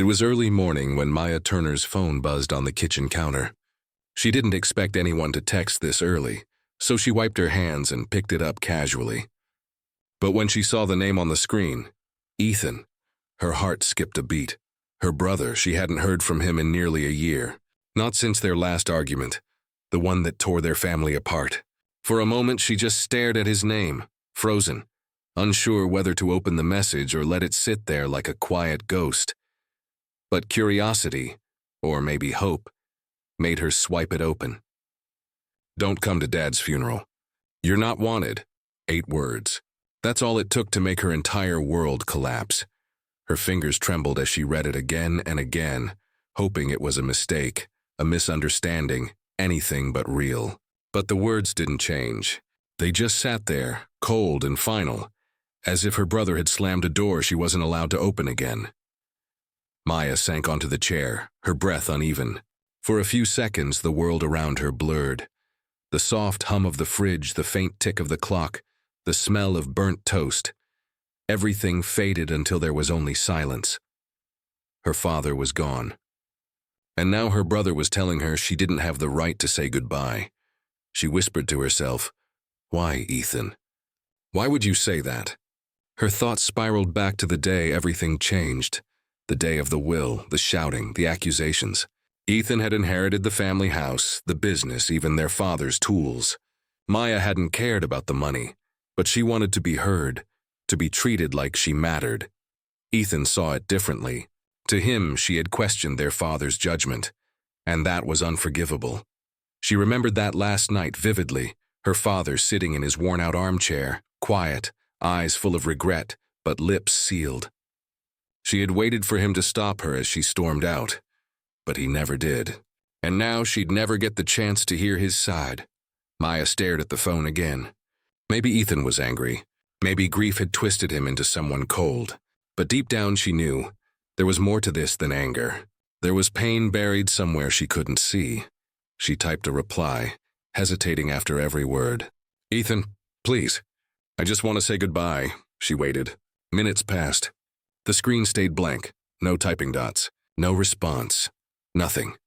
It was early morning when Maya Turner's phone buzzed on the kitchen counter. She didn't expect anyone to text this early, so she wiped her hands and picked it up casually. But when she saw the name on the screen, Ethan, her heart skipped a beat. Her brother, she hadn't heard from him in nearly a year. Not since their last argument, the one that tore their family apart. For a moment, she just stared at his name, frozen, unsure whether to open the message or let it sit there like a quiet ghost. But curiosity, or maybe hope, made her swipe it open. "Don't come to Dad's funeral. You're not wanted." 8 words. That's all it took to make her entire world collapse. Her fingers trembled as she read it again and again, hoping it was a mistake, a misunderstanding, anything but real. But the words didn't change. They just sat there, cold and final, as if her brother had slammed a door she wasn't allowed to open again. Maya sank onto the chair, her breath uneven. For a few seconds, the world around her blurred. The soft hum of the fridge, the faint tick of the clock, the smell of burnt toast. Everything faded until there was only silence. Her father was gone. And now her brother was telling her she didn't have the right to say goodbye. She whispered to herself, "Why, Ethan? Why would you say that?" Her thoughts spiraled back to the day everything changed. The day of the will, the shouting, the accusations. Ethan had inherited the family house, the business, even their father's tools. Maya hadn't cared about the money, but she wanted to be heard, to be treated like she mattered. Ethan saw it differently. To him, she had questioned their father's judgment, and that was unforgivable. She remembered that last night vividly, her father sitting in his worn-out armchair, quiet, eyes full of regret, but lips sealed. She had waited for him to stop her as she stormed out, but he never did. And now she'd never get the chance to hear his side. Maya stared at the phone again. Maybe Ethan was angry. Maybe grief had twisted him into someone cold. But deep down she knew there was more to this than anger. There was pain buried somewhere she couldn't see. She typed a reply, hesitating after every word. "Ethan, please. I just want to say goodbye." She waited. Minutes passed. The screen stayed blank. No typing dots. No response. Nothing.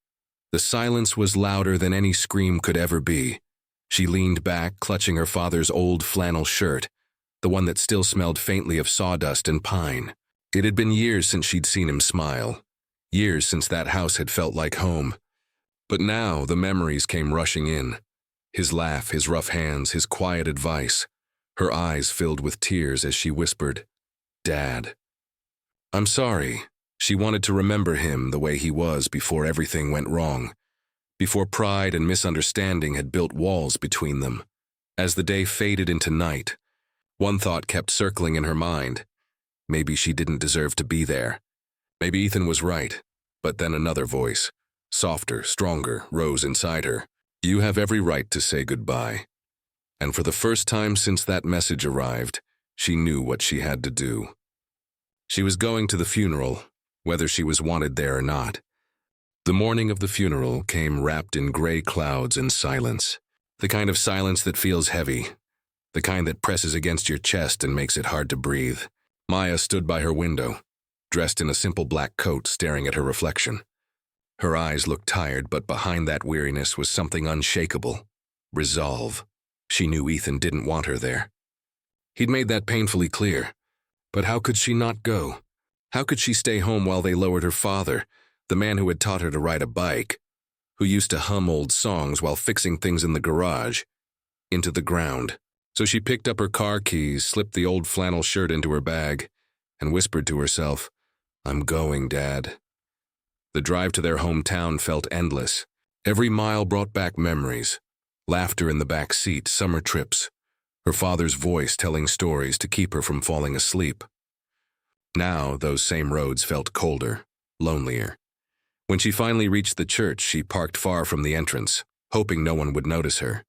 The silence was louder than any scream could ever be. She leaned back, clutching her father's old flannel shirt, the one that still smelled faintly of sawdust and pine. It had been years since she'd seen him smile. Years since that house had felt like home. But now the memories came rushing in. His laugh, his rough hands, his quiet advice. Her eyes filled with tears as she whispered, "Dad." "I'm sorry." She wanted to remember him the way he was before everything went wrong, before pride and misunderstanding had built walls between them. As the day faded into night, one thought kept circling in her mind. Maybe she didn't deserve to be there. Maybe Ethan was right. But then another voice, softer, stronger, rose inside her. "You have every right to say goodbye." And for the first time since that message arrived, she knew what she had to do. She was going to the funeral, whether she was wanted there or not. The morning of the funeral came wrapped in gray clouds and silence. The kind of silence that feels heavy. The kind that presses against your chest and makes it hard to breathe. Maya stood by her window, dressed in a simple black coat, staring at her reflection. Her eyes looked tired, but behind that weariness was something unshakable. Resolve. She knew Ethan didn't want her there. He'd made that painfully clear. But how could she not go? How could she stay home while they lowered her father, the man who had taught her to ride a bike, who used to hum old songs while fixing things in the garage, into the ground? So she picked up her car keys, slipped the old flannel shirt into her bag, and whispered to herself, "I'm going, Dad." The drive to their hometown felt endless. Every mile brought back memories. Laughter in the back seat, summer trips. Her father's voice telling stories to keep her from falling asleep. Now, those same roads felt colder, lonelier. When she finally reached the church, she parked far from the entrance, hoping no one would notice her.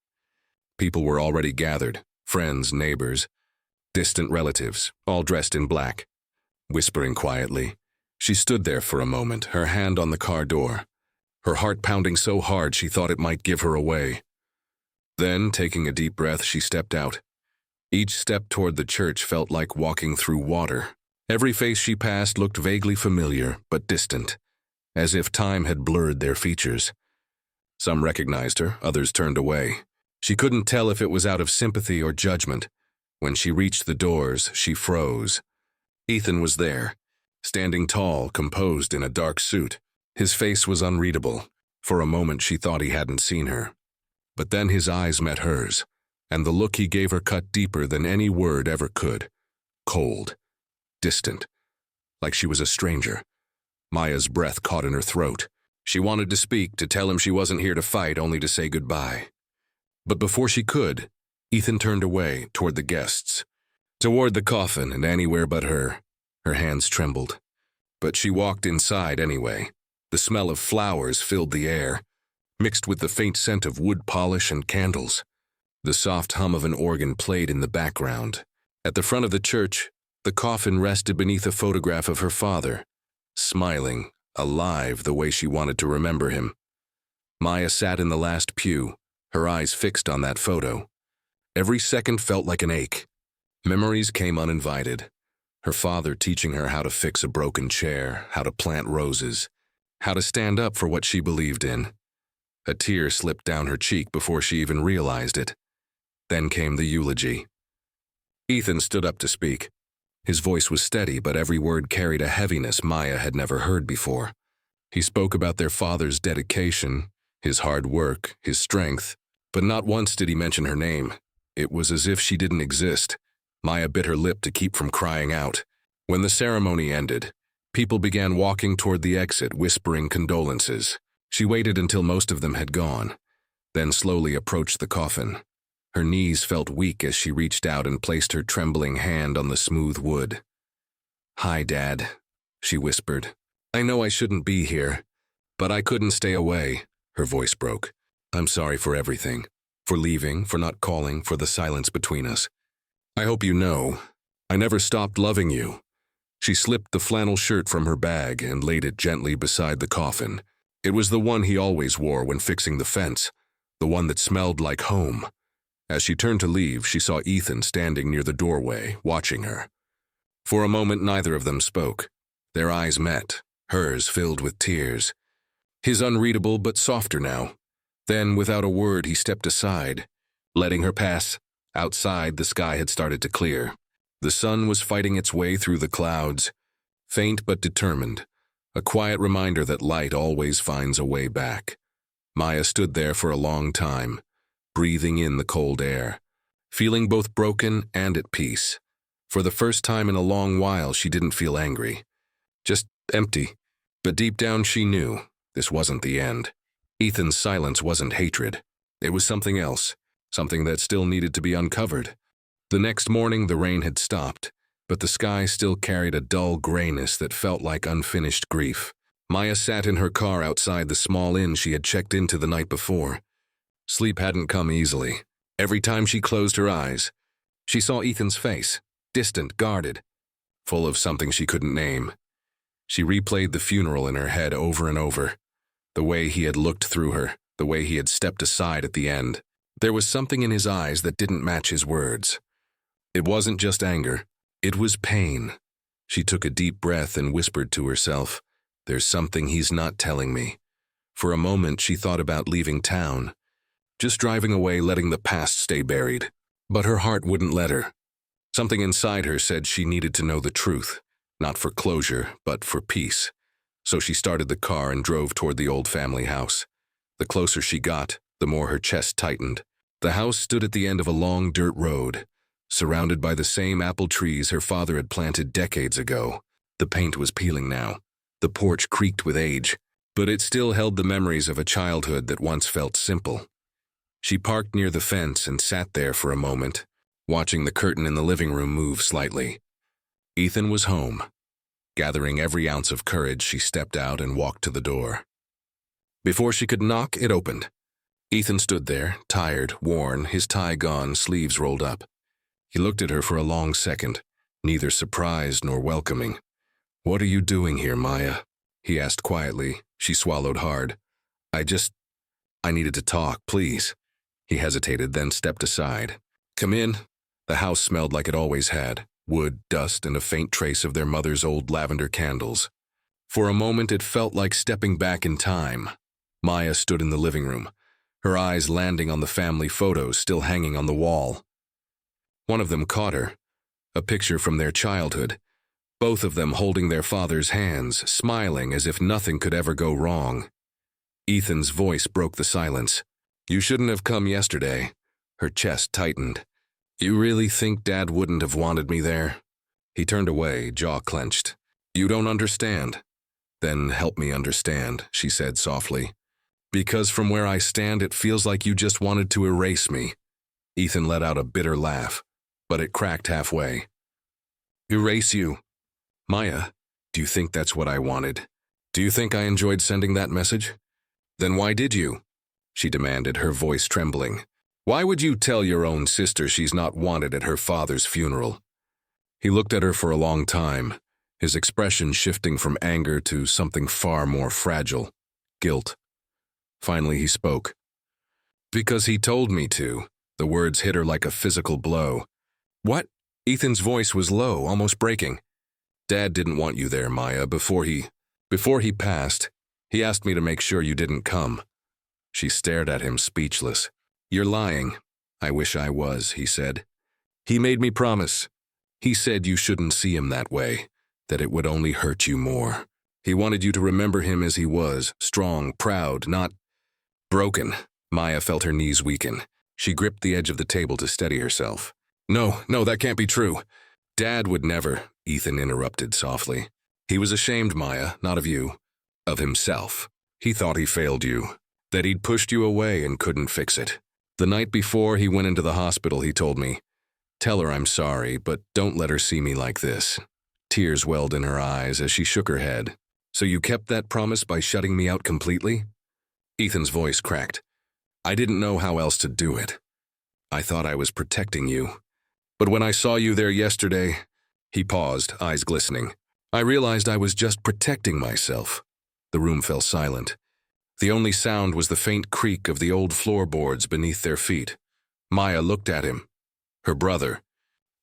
People were already gathered, friends, neighbors, distant relatives, all dressed in black. Whispering quietly, she stood there for a moment, her hand on the car door, her heart pounding so hard she thought it might give her away. Then, taking a deep breath, she stepped out. Each step toward the church felt like walking through water, Every face she passed looked vaguely familiar, but distant, as if time had blurred their features. Some recognized her, others turned away. She couldn't tell if it was out of sympathy or judgment. When she reached the doors, she froze. Ethan was there, standing tall, composed in a dark suit. His face was unreadable. For a moment she thought he hadn't seen her. But then his eyes met hers, and the look he gave her cut deeper than any word ever could. Cold, distant, like she was a stranger. Maya's breath caught in her throat. She wanted to speak, to tell him she wasn't here to fight, only to say goodbye. But before she could, Ethan turned away, toward the guests. Toward the coffin and anywhere but her. Her hands trembled. But she walked inside anyway. The smell of flowers filled the air, mixed with the faint scent of wood polish and candles. The soft hum of an organ played in the background. At the front of the church, the coffin rested beneath a photograph of her father, smiling, alive the way she wanted to remember him. Maya sat in the last pew, her eyes fixed on that photo. Every second felt like an ache. Memories came uninvited. Her father teaching her how to fix a broken chair, how to plant roses, how to stand up for what she believed in. A tear slipped down her cheek before she even realized it. Then came the eulogy. Ethan stood up to speak. His voice was steady, but every word carried a heaviness Maya had never heard before. He spoke about their father's dedication, his hard work, his strength, but not once did he mention her name. It was as if she didn't exist. Maya bit her lip to keep from crying out. When the ceremony ended, people began walking toward the exit, whispering condolences. She waited until most of them had gone, then slowly approached the coffin. Her knees felt weak as she reached out and placed her trembling hand on the smooth wood. "Hi, Dad," she whispered. "I know I shouldn't be here, but I couldn't stay away." Her voice broke. "I'm sorry for everything, for leaving, for not calling, for the silence between us. I hope you know, I never stopped loving you." She slipped the flannel shirt from her bag and laid it gently beside the coffin. It was the one he always wore when fixing the fence, the one that smelled like home. As she turned to leave, she saw Ethan standing near the doorway, watching her. For a moment, neither of them spoke. Their eyes met, hers filled with tears. His unreadable but softer now. Then, without a word, he stepped aside, letting her pass. Outside, the sky had started to clear. The sun was fighting its way through the clouds, faint but determined, a quiet reminder that light always finds a way back. Maya stood there for a long time, breathing in the cold air, feeling both broken and at peace. For the first time in a long while, she didn't feel angry, just empty. But deep down she knew this wasn't the end. Ethan's silence wasn't hatred. It was something else, something that still needed to be uncovered. The next morning, the rain had stopped, but the sky still carried a dull grayness that felt like unfinished grief. Maya sat in her car outside the small inn she had checked into the night before. Sleep hadn't come easily. Every time she closed her eyes, she saw Ethan's face, distant, guarded, full of something she couldn't name. She replayed the funeral in her head over and over, the way he had looked through her, the way he had stepped aside at the end. There was something in his eyes that didn't match his words. It wasn't just anger, it was pain. She took a deep breath and whispered to herself, "There's something he's not telling me." For a moment, she thought about leaving town, just driving away, letting the past stay buried. But her heart wouldn't let her. Something inside her said she needed to know the truth, not for closure, but for peace. So she started the car and drove toward the old family house. The closer she got, the more her chest tightened. The house stood at the end of a long dirt road, surrounded by the same apple trees her father had planted decades ago. The paint was peeling now. The porch creaked with age, but it still held the memories of a childhood that once felt simple. She parked near the fence and sat there for a moment, watching the curtain in the living room move slightly. Ethan was home. Gathering every ounce of courage, she stepped out and walked to the door. Before she could knock, it opened. Ethan stood there, tired, worn, his tie gone, sleeves rolled up. He looked at her for a long second, neither surprised nor welcoming. "What are you doing here, Maya?" he asked quietly. She swallowed hard. I needed to talk, please." He hesitated, then stepped aside. "Come in." The house smelled like it always had. wood, dust, and a faint trace of their mother's old lavender candles. For a moment, it felt like stepping back in time. Maya stood in the living room, her eyes landing on the family photos still hanging on the wall. One of them caught her, a picture from their childhood, both of them holding their father's hands, smiling as if nothing could ever go wrong. Ethan's voice broke the silence. "You shouldn't have come yesterday." Her chest tightened. "You really think Dad wouldn't have wanted me there?" He turned away, jaw clenched. "You don't understand." "Then help me understand," she said softly. "Because from where I stand, it feels like you just wanted to erase me." Ethan let out a bitter laugh, but it cracked halfway. "Erase you? Maya, do you think that's what I wanted? Do you think I enjoyed sending that message? Then why did you?" she demanded, her voice trembling. "Why would you tell your own sister she's not wanted at her father's funeral?" He looked at her for a long time, his expression shifting from anger to something far more fragile, guilt. Finally he spoke. "Because he told me to." The words hit her like a physical blow. "What?" Ethan's voice was low, almost breaking. "Dad didn't want you there, Maya, before he passed. He asked me to make sure you didn't come." She stared at him, speechless. "You're lying." "I wish I was," he said. "He made me promise. He said you shouldn't see him that way, that it would only hurt you more. He wanted you to remember him as he was, strong, proud, not broken." Maya felt her knees weaken. She gripped the edge of the table to steady herself. No, that can't be true." "Dad would never," Ethan interrupted softly. "He was ashamed, Maya, not of you, of himself. He thought he failed you, that he'd pushed you away and couldn't fix it. The night before he went into the hospital, he told me, 'Tell her I'm sorry, but don't let her see me like this.'" Tears welled in her eyes as she shook her head. "So you kept that promise by shutting me out completely?" Ethan's voice cracked. "I didn't know how else to do it. I thought I was protecting you. But when I saw you there yesterday," he paused, eyes glistening, "I realized I was just protecting myself." The room fell silent. The only sound was the faint creak of the old floorboards beneath their feet. Maya looked at him. Her brother.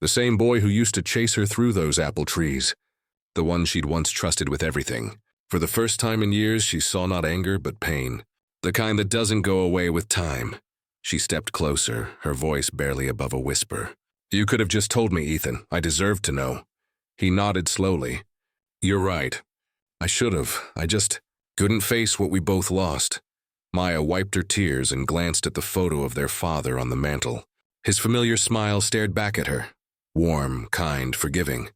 The same boy who used to chase her through those apple trees. The one she'd once trusted with everything. For the first time in years, she saw not anger but pain. The kind that doesn't go away with time. She stepped closer, her voice barely above a whisper. "You could have just told me, Ethan. I deserved to know." He nodded slowly. "You're right. I should have. I just couldn't face what we both lost." Maya wiped her tears and glanced at the photo of their father on the mantel. His familiar smile stared back at her. Warm, kind, forgiving.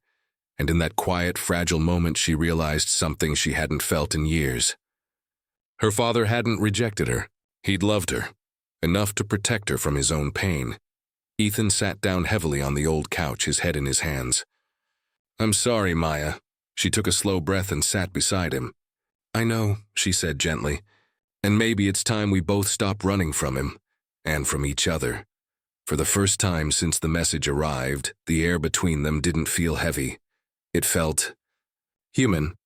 And in that quiet, fragile moment, she realized something she hadn't felt in years. Her father hadn't rejected her. He'd loved her. Enough to protect her from his own pain. Ethan sat down heavily on the old couch, his head in his hands. "I'm sorry, Maya." She took a slow breath and sat beside him. "I know," she said gently. "And maybe it's time we both stop running from him, and from each other." For the first time since the message arrived, the air between them didn't feel heavy. It felt human.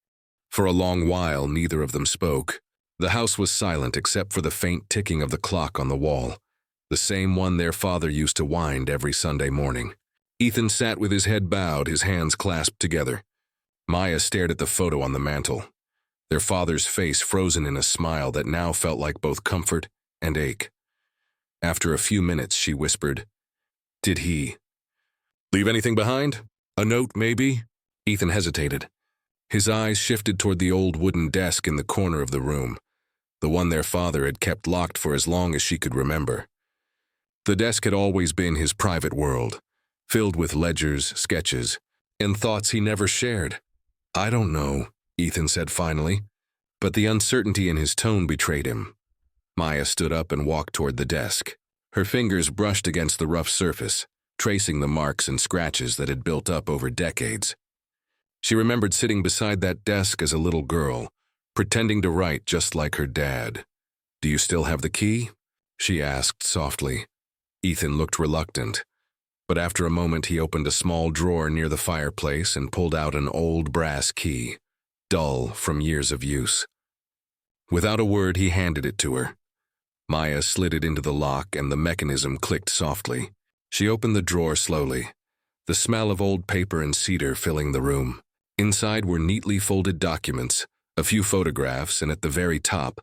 For a long while, neither of them spoke. The house was silent except for the faint ticking of the clock on the wall, the same one their father used to wind every Sunday morning. Ethan sat with his head bowed, his hands clasped together. Maya stared at the photo on the mantel, their father's face frozen in a smile that now felt like both comfort and ache. After a few minutes, she whispered, "Did he leave anything behind? A note, maybe?" Ethan hesitated. His eyes shifted toward the old wooden desk in the corner of the room, the one their father had kept locked for as long as she could remember. The desk had always been his private world, filled with ledgers, sketches, and thoughts he never shared. "I don't know," Ethan said finally, but the uncertainty in his tone betrayed him. Maya stood up and walked toward the desk. Her fingers brushed against the rough surface, tracing the marks and scratches that had built up over decades. She remembered sitting beside that desk as a little girl, pretending to write just like her dad. "Do you still have the key?" she asked softly. Ethan looked reluctant, but after a moment he opened a small drawer near the fireplace and pulled out an old brass key, dull from years of use. Without a word, he handed it to her. Maya slid it into the lock and the mechanism clicked softly. She opened the drawer slowly. the smell of old paper and cedar filling the room. Inside were neatly folded documents, a few photographs, and at the very top,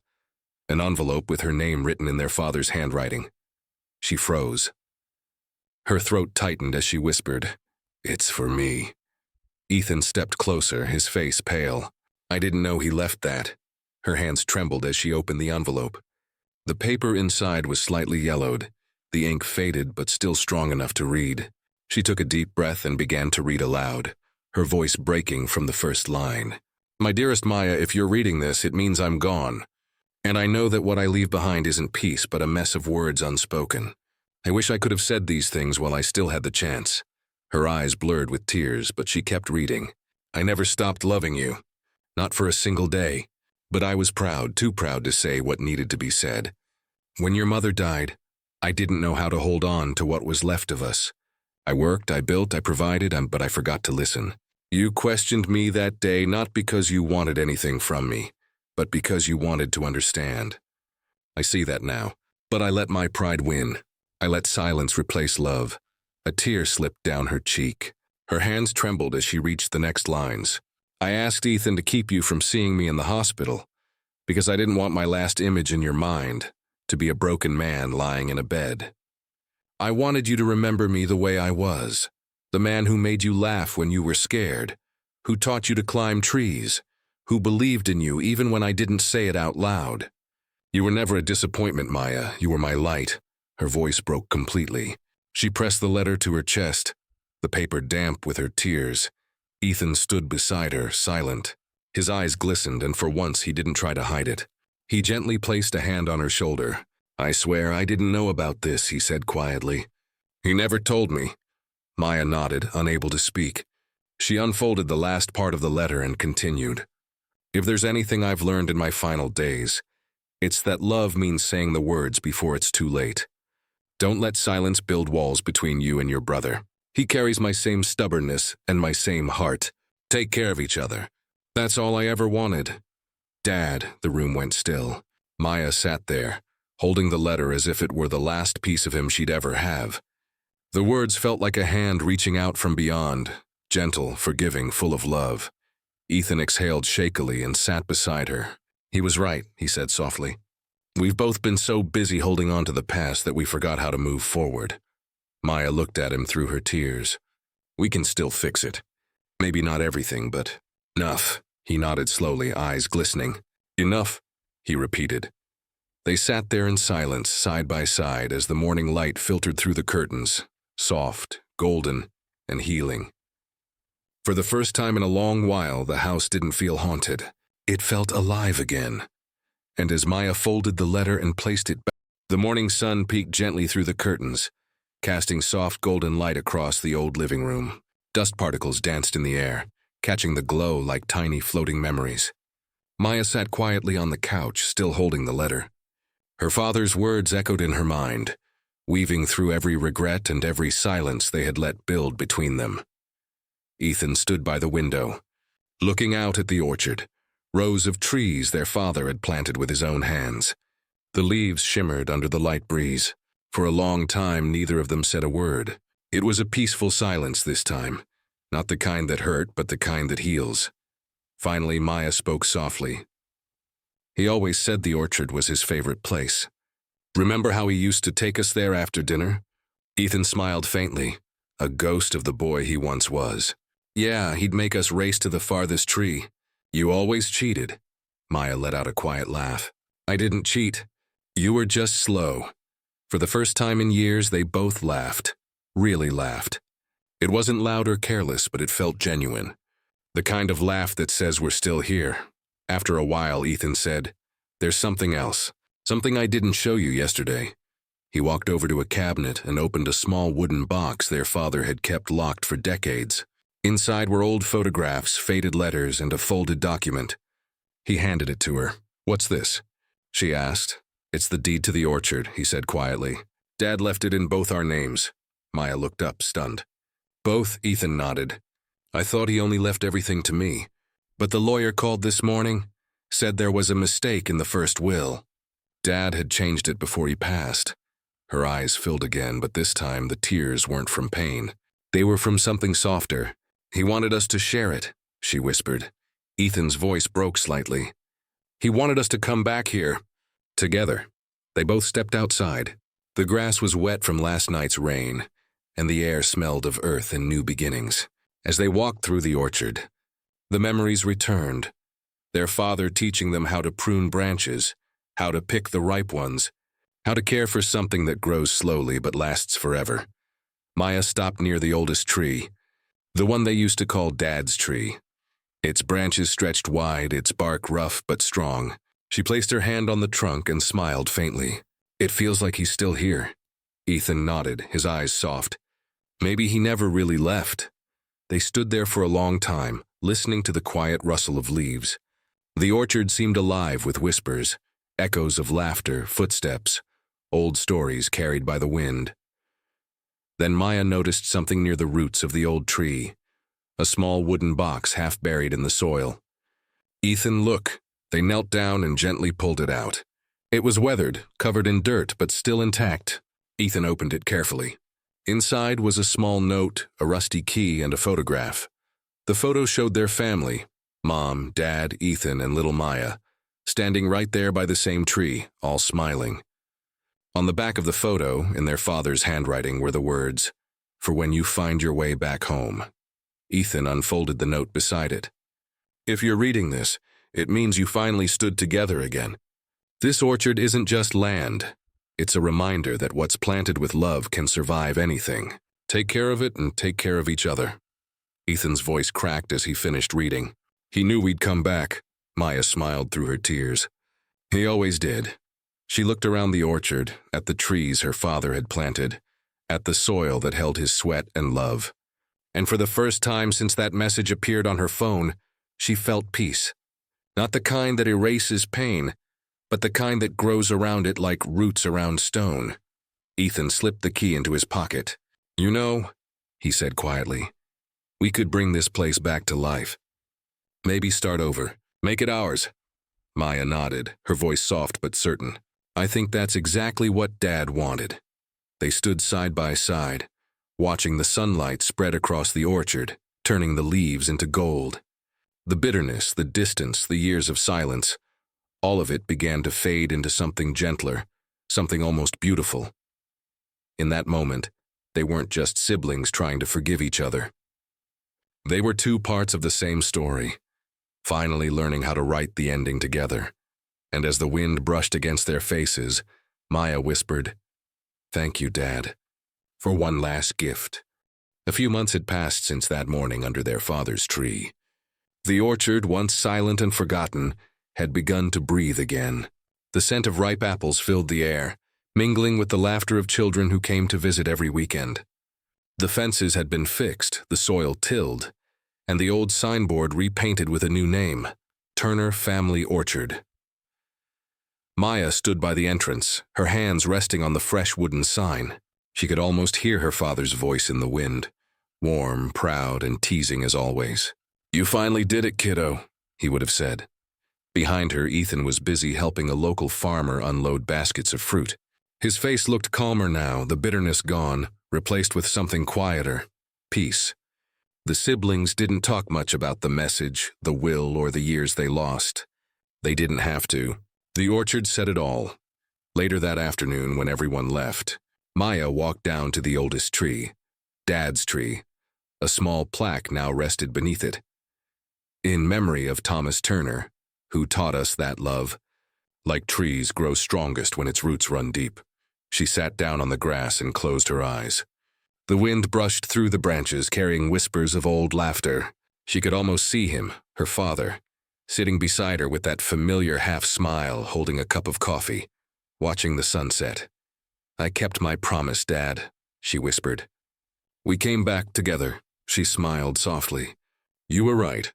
an envelope with her name written in their father's handwriting. She froze. Her throat tightened as she whispered, "It's for me." Ethan stepped closer, his face pale. "I didn't know he left that." Her hands trembled as she opened the envelope. The paper inside was slightly yellowed, the ink faded but still strong enough to read. She took a deep breath and began to read aloud, her voice breaking from the first line. "My dearest Maya, if you're reading this, it means I'm gone. And I know that what I leave behind isn't peace, but a mess of words unspoken. I wish I could have said these things while I still had the chance." Her eyes blurred with tears, but she kept reading. "I never stopped loving you. Not for a single day. But I was proud, too proud to say what needed to be said. When your mother died, I didn't know how to hold on to what was left of us. I worked, I built, I provided, but I forgot to listen. You questioned me that day not because you wanted anything from me, but because you wanted to understand. I see that now, but I let my pride win. I let silence replace love." A tear slipped down her cheek. Her hands trembled as she reached the next lines. "I asked Ethan to keep you from seeing me in the hospital, because I didn't want my last image in your mind to be a broken man lying in a bed. I wanted you to remember me the way I was, the man who made you laugh when you were scared, who taught you to climb trees, who believed in you even when I didn't say it out loud. You were never a disappointment, Maya. You were my light." Her voice broke completely. She pressed the letter to her chest, the paper damp with her tears. Ethan stood beside her, silent. His eyes glistened, and for once he didn't try to hide it. He gently placed a hand on her shoulder. "I swear I didn't know about this," he said quietly. "He never told me." Maya nodded, unable to speak. She unfolded the last part of the letter and continued. "If there's anything I've learned in my final days, it's that love means saying the words before it's too late. Don't let silence build walls between you and your brother. He carries my same stubbornness and my same heart. Take care of each other. That's all I ever wanted." "Dad," the room went still. Maya sat there, holding the letter as if it were the last piece of him she'd ever have. The words felt like a hand reaching out from beyond, gentle, forgiving, full of love. Ethan exhaled shakily and sat beside her. "He was right," he said softly. "We've both been so busy holding on to the past that we forgot how to move forward." Maya looked at him through her tears. "We can still fix it. Maybe not everything, but enough." He nodded slowly, eyes glistening. "Enough," he repeated. They sat there in silence, side by side, as the morning light filtered through the curtains, soft, golden, and healing. For the first time in a long while, the house didn't feel haunted. It felt alive again. And as Maya folded the letter and placed it back, the morning sun peeked gently through the curtains, casting soft golden light across the old living room. Dust particles danced in the air, catching the glow like tiny floating memories. Maya sat quietly on the couch, still holding the letter. Her father's words echoed in her mind, weaving through every regret and every silence they had let build between them. Ethan stood by the window, looking out at the orchard, rows of trees their father had planted with his own hands. The leaves shimmered under the light breeze. For a long time, neither of them said a word. It was a peaceful silence this time, not the kind that hurt, but the kind that heals. Finally, Maya spoke softly. "He always said the orchard was his favorite place. Remember how he used to take us there after dinner?" Ethan smiled faintly, a ghost of the boy he once was. "Yeah, he'd make us race to the farthest tree. You always cheated." Maya let out a quiet laugh. "I didn't cheat. You were just slow." For the first time in years, they both laughed. Really laughed. It wasn't loud or careless, but it felt genuine. The kind of laugh that says we're still here. After a while, Ethan said, "There's something else. Something I didn't show you yesterday." He walked over to a cabinet and opened a small wooden box their father had kept locked for decades. Inside were old photographs, faded letters, and a folded document. He handed it to her. "What's this?" she asked. "It's the deed to the orchard," he said quietly. "Dad left it in both our names." Maya looked up, stunned. "Both?" Ethan nodded. "I thought he only left everything to me. But the lawyer called this morning, said there was a mistake in the first will. Dad had changed it before he passed." Her eyes filled again, but this time the tears weren't from pain. They were from something softer. He wanted us to share it, she whispered. Ethan's voice broke slightly. He wanted us to come back here. Together. They both stepped outside. The grass was wet from last night's rain, and the air smelled of earth and new beginnings. As they walked through the orchard, the memories returned. Their father teaching them how to prune branches, how to pick the ripe ones, how to care for something that grows slowly but lasts forever. Maya stopped near the oldest tree, the one they used to call Dad's tree. Its branches stretched wide, its bark rough but strong. She placed her hand on the trunk and smiled faintly. It feels like he's still here. Ethan nodded, his eyes soft. Maybe he never really left. They stood there for a long time, listening to the quiet rustle of leaves. The orchard seemed alive with whispers, echoes of laughter, footsteps, old stories carried by the wind. Then Maya noticed something near the roots of the old tree, a small wooden box half buried in the soil. Ethan, look. They knelt down and gently pulled it out. It was weathered, covered in dirt, but still intact. Ethan opened it carefully. Inside was a small note, a rusty key, and a photograph. The photo showed their family, Mom, Dad, Ethan, and little Maya, standing right there by the same tree, all smiling. On the back of the photo, in their father's handwriting, were the words, "For when you find your way back home." Ethan unfolded the note beside it. If you're reading this, it means you finally stood together again. This orchard isn't just land. It's a reminder that what's planted with love can survive anything. Take care of it and take care of each other. Ethan's voice cracked as he finished reading. He knew we'd come back. Maya smiled through her tears. He always did. She looked around the orchard, at the trees her father had planted, at the soil that held his sweat and love. And for the first time since that message appeared on her phone, she felt peace. Not the kind that erases pain, but the kind that grows around it like roots around stone. Ethan slipped the key into his pocket. You know, he said quietly, we could bring this place back to life. Maybe start over. Make it ours. Maya nodded, her voice soft but certain. I think that's exactly what Dad wanted. They stood side by side, watching the sunlight spread across the orchard, turning the leaves into gold. The bitterness, the distance, the years of silence, all of it began to fade into something gentler, something almost beautiful. In that moment, they weren't just siblings trying to forgive each other. They were two parts of the same story, finally learning how to write the ending together. And as the wind brushed against their faces, Maya whispered, "Thank you, Dad, for one last gift." A few months had passed since that morning under their father's tree. The orchard, once silent and forgotten, had begun to breathe again. The scent of ripe apples filled the air, mingling with the laughter of children who came to visit every weekend. The fences had been fixed, the soil tilled, and the old signboard repainted with a new name, Turner Family Orchard. Maya stood by the entrance, her hands resting on the fresh wooden sign. She could almost hear her father's voice in the wind, warm, proud, and teasing as always. You finally did it, kiddo, he would have said. Behind her, Ethan was busy helping a local farmer unload baskets of fruit. His face looked calmer now, the bitterness gone, replaced with something quieter, peace. The siblings didn't talk much about the message, the will, or the years they lost. They didn't have to. The orchard said it all. Later that afternoon, when everyone left, Maya walked down to the oldest tree, Dad's tree. A small plaque now rested beneath it. In memory of Thomas Turner, who taught us that love, like trees, grows strongest when its roots run deep. She sat down on the grass and closed her eyes. The wind brushed through the branches, carrying whispers of old laughter. She could almost see him, her father, sitting beside her with that familiar half-smile, holding a cup of coffee, watching the sunset. I kept my promise, Dad, she whispered. We came back together, she smiled softly. You were right.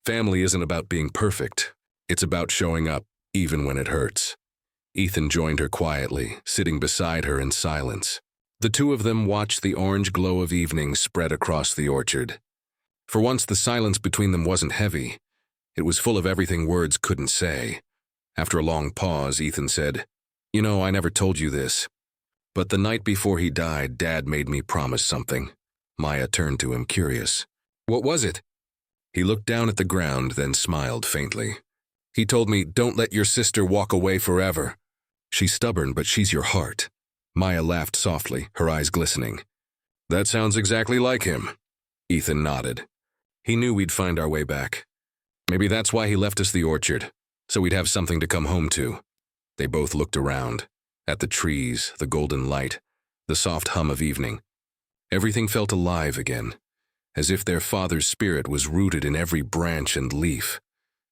Family isn't about being perfect. It's about showing up, even when it hurts. Ethan joined her quietly, sitting beside her in silence. The two of them watched the orange glow of evening spread across the orchard. For once, the silence between them wasn't heavy. It was full of everything words couldn't say. After a long pause, Ethan said, You know, I never told you this, but the night before he died, Dad made me promise something. Maya turned to him, curious. What was it? He looked down at the ground, then smiled faintly. He told me, don't let your sister walk away forever. She's stubborn, but she's your heart. Maya laughed softly, her eyes glistening. That sounds exactly like him. Ethan nodded. He knew we'd find our way back. Maybe that's why he left us the orchard, so we'd have something to come home to. They both looked around, at the trees, the golden light, the soft hum of evening. Everything felt alive again, as if their father's spirit was rooted in every branch and leaf.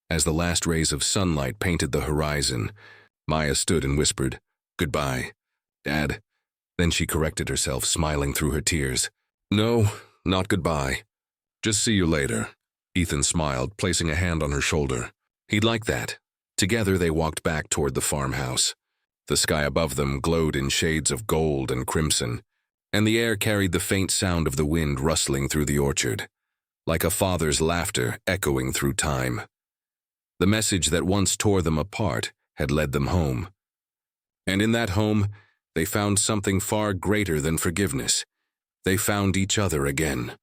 As the last rays of sunlight painted the horizon, Maya stood and whispered, Goodbye, Dad. Then she corrected herself, smiling through her tears. No, not goodbye. Just see you later. Ethan smiled, placing a hand on her shoulder. He'd like that. Together they walked back toward the farmhouse. The sky above them glowed in shades of gold and crimson, and the air carried the faint sound of the wind rustling through the orchard, like a father's laughter echoing through time. The message that once tore them apart had led them home. And in that home, they found something far greater than forgiveness. They found each other again.